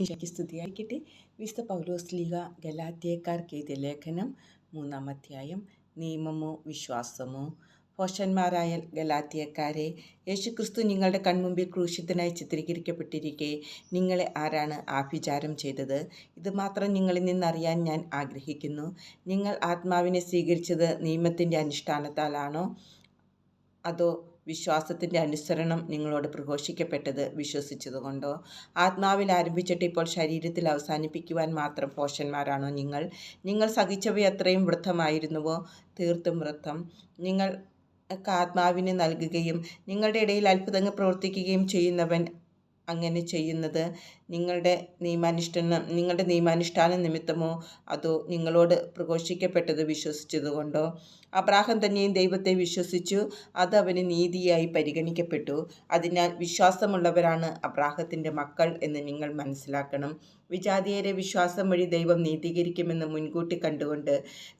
ഈശോയ്ക്ക് സ്തുതിയായിരിക്കട്ടെ. വിശുദ്ധ പൗലോസ്ലീഹ ഗലാത്യക്കാർക്ക് എഴുതിയ ലേഖനം 3-ാം അധ്യായം. നിയമമോ വിശ്വാസമോ? ഭോഷന്മാരായ ഗലാത്യക്കാരെ, യേശുക്രിസ്തു നിങ്ങളുടെ കൺമുമ്പിൽ ക്രൂശിതനായി ചിത്രീകരിക്കപ്പെട്ടിരിക്കെ നിങ്ങളെ ആരാണ് ആഭിചാരം ചെയ്തത്? ഇത് മാത്രം നിങ്ങളിൽ നിന്നറിയാൻ ഞാൻ ആഗ്രഹിക്കുന്നു. നിങ്ങൾ ആത്മാവിനെ സ്വീകരിച്ചത് നിയമത്തിൻ്റെ അനുഷ്ഠാനത്താലാണോ, അതോ വിശ്വാസത്തിൻ്റെ അനുസരണം നിങ്ങളോട് പ്രഘോഷിക്കപ്പെട്ടത് വിശ്വസിച്ചതുകൊണ്ടോ? ആത്മാവിൽ ആരംഭിച്ചിട്ട് ഇപ്പോൾ ശരീരത്തിൽ അവസാനിപ്പിക്കുവാൻ മാത്രം ഭോഷന്മാരാണോ നിങ്ങൾ? നിങ്ങൾ സഹിച്ചവയത്രയും വൃഥമായിരുന്നുവോ? തീർത്തും വൃഥം. നിങ്ങൾക്ക് ആത്മാവിനെ നൽകുകയും നിങ്ങളുടെ ഇടയിൽ അത്ഭുതങ്ങൾ പ്രവർത്തിക്കുകയും ചെയ്യുന്നവൻ അങ്ങനെ ചെയ്യുന്നത് നിങ്ങളുടെ നിയമാനുഷ്ഠാന നിമിത്തമോ, അതോ നിങ്ങളോട് പ്രഘോഷിക്കപ്പെട്ടത് വിശ്വസിച്ചതുകൊണ്ടോ? അബ്രാഹാം തന്നെയും ദൈവത്തെ വിശ്വസിച്ചു, അത് അവന് നീതിയായി പരിഗണിക്കപ്പെട്ടു. അതിനാൽ വിശ്വാസമുള്ളവരാണ് അബ്രാഹത്തിൻ്റെ മക്കൾ എന്ന് നിങ്ങൾ മനസ്സിലാക്കണം. വിജാതീയരെ വിശ്വാസം വഴി ദൈവം നീതീകരിക്കുമെന്ന് മുൻകൂട്ടി കണ്ടുകൊണ്ട്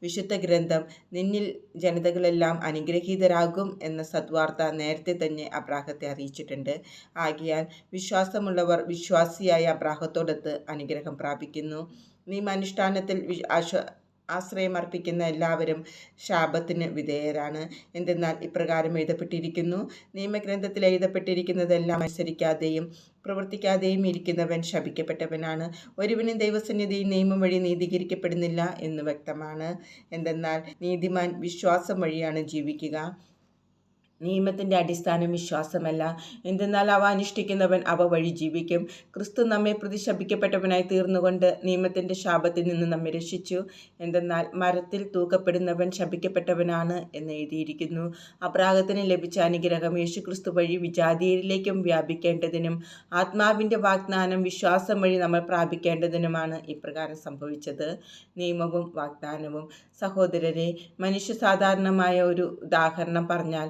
വിശുദ്ധ ഗ്രന്ഥം നിന്നിൽ ജനതകളെല്ലാം അനുഗ്രഹീതരാകും എന്ന സദ്വാർത്ത നേരത്തെ തന്നെ അബ്രാഹത്തെ അറിയിച്ചിട്ടുണ്ട്. ആകയാൽ വിശ്വാസമുള്ളവർ വിശ്വാസിയായ അബ്രാഹത്തോടൊത്ത് അനുഗ്രഹം പ്രാപിക്കുന്നു. നിയമാനുഷ്ഠാനത്തിൽ ആശ്രയമർപ്പിക്കുന്ന എല്ലാവരും ശാപത്തിന് വിധേയരാണ്. എന്തെന്നാൽ ഇപ്രകാരം എഴുതപ്പെട്ടിരിക്കുന്നു: നിയമഗ്രന്ഥത്തിൽ എഴുതപ്പെട്ടിരിക്കുന്നതെല്ലാം അനുസരിക്കാതെയും പ്രവർത്തിക്കാതെയും ഇരിക്കുന്നവൻ ശപിക്കപ്പെട്ടവനാണ്. ഒരുവനും ദൈവസന്നിധിയിൽ നിയമം വഴി നീതീകരിക്കപ്പെടുന്നില്ല എന്ന് വ്യക്തമാണ്. എന്തെന്നാൽ നീതിമാൻ വിശ്വാസം വഴിയാണ് ജീവിക്കുക. നിയമത്തിൻ്റെ അടിസ്ഥാനം വിശ്വാസമല്ല, എന്തെന്നാൽ അവ അനുഷ്ഠിക്കുന്നവൻ അവ വഴി ജീവിക്കും. ക്രിസ്തു നമ്മെ പ്രതി ശപിക്കപ്പെട്ടവനായി തീർന്നുകൊണ്ട് നിയമത്തിൻ്റെ ശാപത്തിൽ നിന്ന് നമ്മെ രക്ഷിച്ചു. എന്തെന്നാൽ മരത്തിൽ തൂക്കപ്പെടുന്നവൻ ശപിക്കപ്പെട്ടവനാണ് എന്ന് എഴുതിയിരിക്കുന്നു. അബ്രാഹത്തിന് ലഭിച്ച അനുഗ്രഹം യേശുക്രിസ്തു വഴി വിജാതീയരിലേക്കും വ്യാപിക്കേണ്ടതിനും ആത്മാവിൻ്റെ വാഗ്ദാനം വിശ്വാസം വഴി നമ്മൾ പ്രാപിക്കേണ്ടതിനുമാണ് ഇപ്രകാരം സംഭവിച്ചത്. നിയമവും വാഗ്ദാനവും. സഹോദരരെ, മനുഷ്യ സാധാരണമായ ഒരു ഉദാഹരണം പറഞ്ഞാൽ,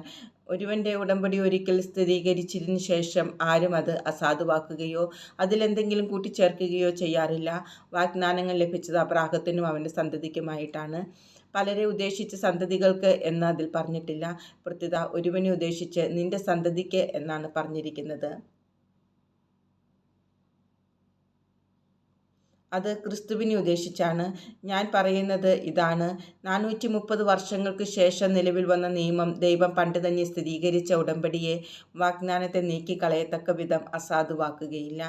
ഒരുവൻ്റെ ഉടമ്പടി ഒരിക്കൽ സ്ഥിരീകരിച്ചതിന് ശേഷം ആരും അത് അസാധുവാക്കുകയോ അതിലെന്തെങ്കിലും കൂട്ടിച്ചേർക്കുകയോ ചെയ്യാറില്ല. വാഗ്ദാനങ്ങൾ ലഭിച്ചത് അബ്രാഹത്തിനും അവൻ്റെ സന്തതിക്കുമായിട്ടാണ്. പലരെ ഉദ്ദേശിച്ച് സന്തതികൾക്ക് എന്ന് അതിൽ പറഞ്ഞിട്ടില്ല. പ്രത്യുത ഒരുവനെ ഉദ്ദേശിച്ച് നിന്റെ സന്തതിക്ക് എന്നാണ് പറഞ്ഞിരിക്കുന്നത്. അത് ക്രിസ്തുവിനെ ഉദ്ദേശിച്ചാണ്. ഞാൻ പറയുന്നത് ഇതാണ്: 430 വർഷങ്ങൾക്ക് ശേഷം നിലവിൽ വന്ന നിയമം ദൈവം പണ്ട് തന്നെ സ്ഥിരീകരിച്ച ഉടമ്പടിയെ, വാഗ്ദാനത്തെ നീക്കിക്കളയത്തക്ക വിധം അസാധുവാക്കുകയില്ല.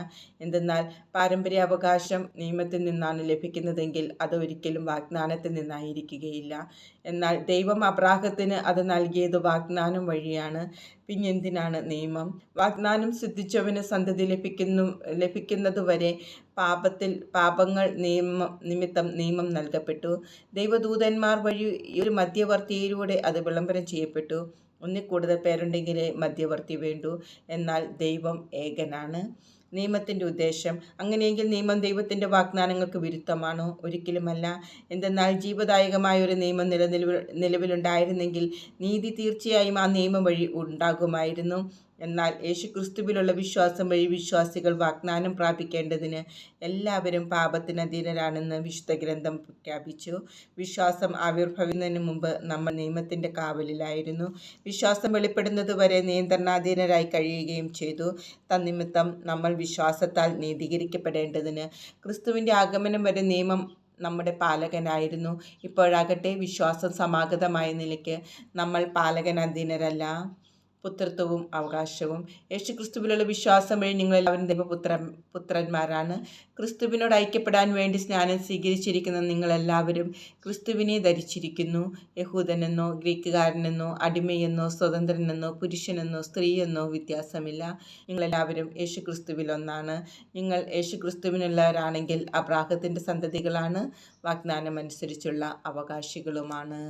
എന്തെന്നാൽ പാരമ്പര്യാവകാശം നിയമത്തിൽ നിന്നാണ് ലഭിക്കുന്നതെങ്കിൽ അത് ഒരിക്കലും വാഗ്ദാനത്തിൽ നിന്നായിരിക്കുകയില്ല. എന്നാൽ ദൈവം അബ്രാഹത്തിന് അത് നൽകിയത് വാഗ്ദാനം വഴിയാണ്. പിന്നെന്തിനാണ് നിയമം? വാഗ്ദാനം സിദ്ധിച്ചവന് സന്തതി ലഭിക്കുന്നതുവരെ പാപങ്ങൾ നിമിത്തം നിയമം നൽകപ്പെട്ടു. ദൈവദൂതന്മാർ വഴി ഒരു മധ്യവർത്തിയിലൂടെ അത് വിളംബരം ചെയ്യപ്പെട്ടു. ഒന്നിൽ കൂടുതൽ പേരുണ്ടെങ്കിലേ മധ്യവർത്തി വേണ്ടൂ. എന്നാൽ ദൈവം ഏകനാണ്. നിയമത്തിൻ്റെ ഉദ്ദേശം. അങ്ങനെയെങ്കിൽ നിയമം ദൈവത്തിൻ്റെ വാഗ്ദാനങ്ങൾക്ക് വിരുദ്ധമാണോ? ഒരിക്കലുമല്ല. എന്തെന്നാൽ ജീവദായകമായ ഒരു നിയമം നിലവിലുണ്ടായിരുന്നെങ്കിൽ നീതി തീർച്ചയായും ആ നിയമം വഴി ഉണ്ടാകുമായിരുന്നു. എന്നാൽ യേശുക്രിസ്തുവിലുള്ള വിശ്വാസം വഴി വിശ്വാസികൾ വാഗ്ദാനം പ്രാപിക്കേണ്ടതിന് എല്ലാവരും പാപത്തിന് അധീനരാണെന്ന് വിശുദ്ധ ഗ്രന്ഥം പ്രഖ്യാപിച്ചു. വിശ്വാസം ആവിർഭവിക്കുന്നതിന് മുമ്പ് നമ്മൾ നിയമത്തിൻ്റെ കാവലിലായിരുന്നു. വിശ്വാസം വെളിപ്പെടുന്നതുവരെ നിയന്ത്രണാധീനരായി കഴിയുകയും ചെയ്തു. തന്നിമിത്തം നമ്മൾ വിശ്വാസത്താൽ നീതീകരിക്കപ്പെടേണ്ടതിന് ക്രിസ്തുവിൻ്റെ ആഗമനം വരെ നിയമം നമ്മുടെ പാലകനായിരുന്നു. ഇപ്പോഴാകട്ടെ വിശ്വാസം സമാഗതമായ നിലയ്ക്ക് നമ്മൾ പാലകനധീനരല്ല. പുത്രത്വവും അവകാശവും. യേശുക്രിസ്തുവിലുള്ള വിശ്വാസം വഴി നിങ്ങളെല്ലാവരും ദൈവപുത്രന്മാരാണ്. ക്രിസ്തുവിനോട് ഐക്യപ്പെടാൻ വേണ്ടി സ്നാനം സ്വീകരിച്ചിരിക്കുന്ന നിങ്ങളെല്ലാവരും ക്രിസ്തുവിനെ ധരിച്ചിരിക്കുന്നു. യഹൂദനെന്നോ ഗ്രീക്കുകാരനെന്നോ അടിമയെന്നോ സ്വതന്ത്രനെന്നോ പുരുഷനെന്നോ സ്ത്രീയെന്നോ വ്യത്യാസമില്ല. നിങ്ങളെല്ലാവരും യേശുക്രിസ്തുവിൽ ഒന്നാണ്. നിങ്ങൾ യേശുക്രിസ്തുവിനുള്ളവരാണെങ്കിൽ അബ്രാഹത്തിൻ്റെ സന്തതികളാണ്, വാഗ്ദാനമനുസരിച്ചുള്ള അവകാശികളുമാണ്.